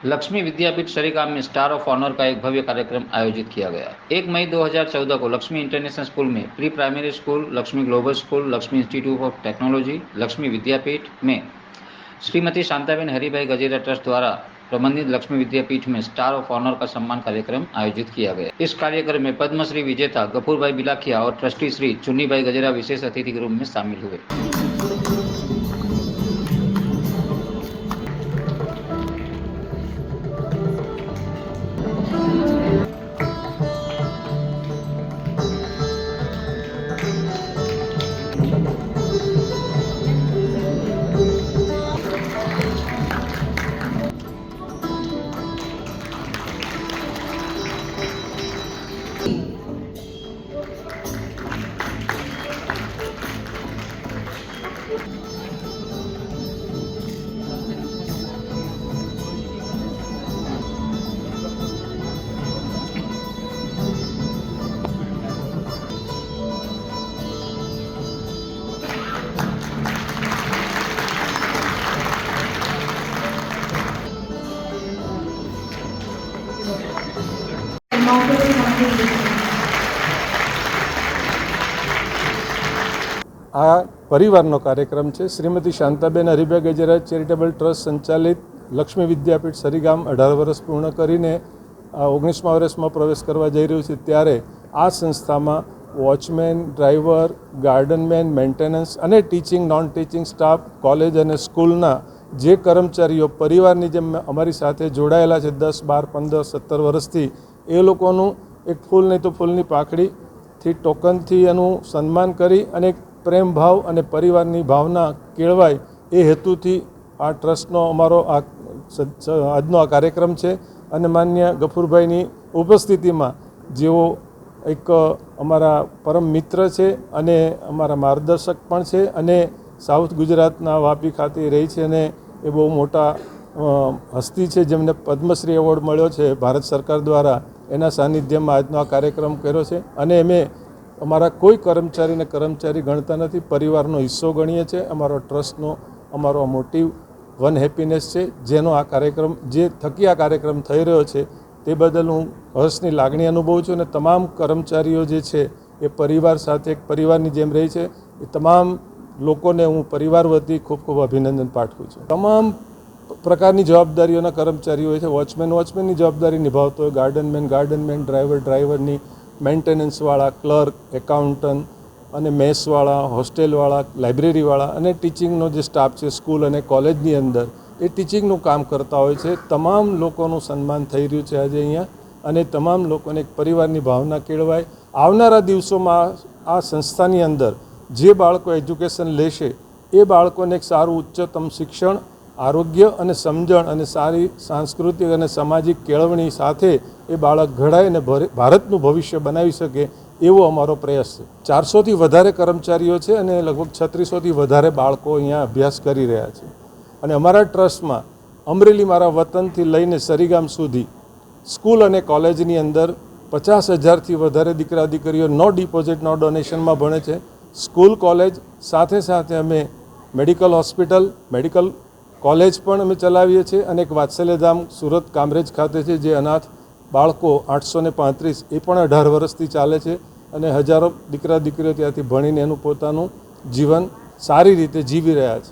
लक्ष्मी विद्यापीठ सरीगाम में star of honour का एक भव्य कार्यक्रम आयोजित किया गया। 1 मई 2014 को लक्ष्मी इंटरनेशनल स्कूल में pre primary school, Lakshmi global school, Lakshmi institute of technology, Lakshmi Vidyapeeth में श्रीमती शांताबेन हरिभाई गजेरा ट्रस्ट द्वारा प्रबंधित लक्ष्मी विद्यापीठ में स्टार ऑफ ऑनर का सम्मान कार्यक्रम आयोजित किया गया। इस कार्यक्रम में पद्मश्री विजेता गफूरभाई बिलाखिया और ट्रस्टी श्री चुन्नीभाई गजेरा विशेष अतिथि के रूप में शामिल हुए। આ પરિવારનો કાર્યક્રમ છે। શ્રીમતી શાંતાબેન હરિભાઈ ગજેરા ચેરિટેબલ ટ્રસ્ટ સંચાલિત લક્ષ્મી વિદ્યાપીઠ સરીગામ 18 વર્ષ પૂર્ણ કરીને 19મા વર્ષમાં પ્રવેશ કરવા જઈ રહ્યું છે, ત્યારે આ સંસ્થામાં વોચમેન, ડ્રાઈવર, ગાર્ડનમેન, મેન્ટેનન્સ અને teaching, non teaching staff, college અને સ્કૂલના જે કર્મચારીઓ પરિવારની જેમ અમારી સાથે જોડાયેલા છે 10, 12, 15, 17 વર્ષથી, એ લોકોનું એક ફૂલ નહીં તો ફૂલની પાકડીથી ટોકનથી એનું સન્માન કરી અને પ્રેમ ભાવ અને પરિવારની ભાવના કેળવાય એ હેતુથી આ ટ્રસ્ટનો અમારો આજનો આ કાર્યક્રમ છે। અને માન્ય ગફુરભાઈની ઉપસ્થિતિમાં જેઓ એક અમારા પરમ મિત્ર છે અને અમારા માર્ગદર્શક પણ છે અને સાઉથ ગુજરાતના વાપી ખાતે રહી છે અને એ બહુ મોટા હસ્તી છે જેમને પદ્મશ્રી એવોર્ડ મળ્યો છે ભારત સરકાર દ્વારા, એના સાનિધ્યમાં આજનો આ કાર્યક્રમ કર્યો છે। અને અમે અમારા કોઈ કર્મચારીને કર્મચારી ગણતા નથી, પરિવારનો હિસ્સો ગણીએ છીએ। અમારો ટ્રસ્ટનો અમારો મોટિવ વન હેપીનેસ છે, જેનો આ કાર્યક્રમ જે થકી આ કાર્યક્રમ થઈ રહ્યો છે તે બદલ હું હર્ષની લાગણી અનુભવું છું અને તમામ કર્મચારીઓ જે છે એ પરિવાર સાથે એક પરિવારની જેમ રહી છે। એ તમામ લોકોને હું પરિવાર વતી ખૂબ ખૂબ અભિનંદન પાઠવું છું। તમામ પ્રકારની જવાબદારીઓના કર્મચારીઓ હોય છે। વોચમેનની જવાબદારી નિભાવતો હોય, ગાર્ડનમેન, ડ્રાઈવરની, મેન્ટેનન્સવાળા, ક્લર્ક, એકાઉન્ટન્ટ અને મેસવાળા, હોસ્ટેલવાળા, લાઇબ્રેરીવાળા અને ટીચિંગનો જે સ્ટાફ છે સ્કૂલ અને કોલેજની અંદર એ ટીચિંગનું કામ કરતા હોય છે। તમામ લોકોનું સન્માન થઈ રહ્યું છે આજે અહીંયા અને તમામ લોકોને એક પરિવારની ભાવના કેળવાય। આવનારા દિવસોમાં આ સંસ્થાની અંદર જે બાળકો એજ્યુકેશન લેશે એ બાળકોને એક સારું ઉચ્ચતમ શિક્ષણ, આરોગ્ય અને સમજણ અને સારી સાંસ્કૃતિક અને સામાજિક કેળવણી સાથે એ બાળક ઘડાય અને ભારતનું ભવિષ્ય બનાવી શકે એવો અમારો પ્રયાસ છે। 400થી વધારે કર્મચારીઓ છે અને લગભગ 3600થી વધારે બાળકો અહીંયા અભ્યાસ કરી રહ્યા છે। અને અમારા ટ્રસ્ટમાં અમરેલી મારા વતનથી લઈને સરીગામ સુધી સ્કૂલ અને કોલેજની અંદર 50,000થી વધારે દીકરા દીકરીઓ નો ડિપોઝિટ નો ડોનેશનમાં ભણે છે। સ્કૂલ કોલેજ સાથે સાથે અમે મેડિકલ હોસ્પિટલ, મેડિકલ કોલેજ પણ અમે ચલાવીએ છીએ અને એક વાત્સલ્યધામ સુરત કામરેજ ખાતે છે જે અનાથ બાળકો 835 એ પણ 18 વર્ષથી ચાલે છે અને હજારો દીકરા દીકરીઓ ત્યાંથી ભણીને એનું પોતાનું જીવન સારી રીતે જીવી રહ્યા છે।